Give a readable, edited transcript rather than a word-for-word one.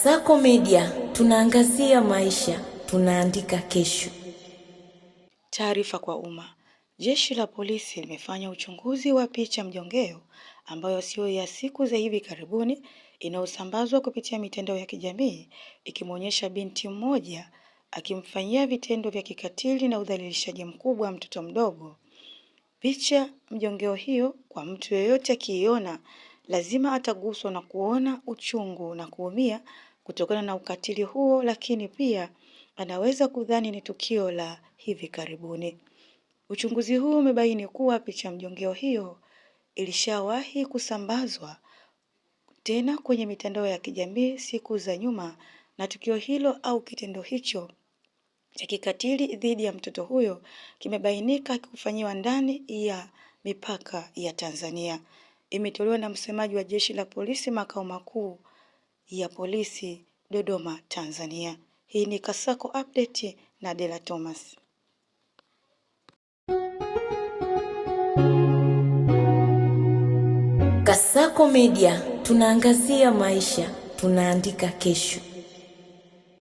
Kasako Media, tunaangazia maisha, tunaandika kesho. Taarifa kwa umma. Jeshi la polisi limefanya uchunguzi wa picha mjongeo ambayo sio ya siku za hivi karibuni inayosambazwa kupitia mitandao ya kijamii ikimwonyesha binti mmoja akimfanyia vitendo vya kikatili na udhalilishaji mkubwa mtoto mdogo. Picha mjongeo hiyo kwa mtu yeyote akiiona lazima ataguswa na kuona uchungu na kuumia kutokana na ukatili huo, lakini pia anaweza kudhani ni tukio la hivi karibuni. Uchunguzi huu umebaini kuwa picha mjongeo hiyo ilishawahi kusambazwa tena kwenye mitandao ya kijamii siku za nyuma, na tukio hilo au kitendo hicho cha kikatili dhidi ya mtoto huyo kimebainika kufanyiwa ndani ya mipaka ya Tanzania. Imetolewa na msemaji wa Jeshi la Polisi makao makuu ya polisi Dodoma, Tanzania. Hii ni Kasako Update na Dela Thomas. Kasako Media, tunaangazia maisha, tunaandika kesho.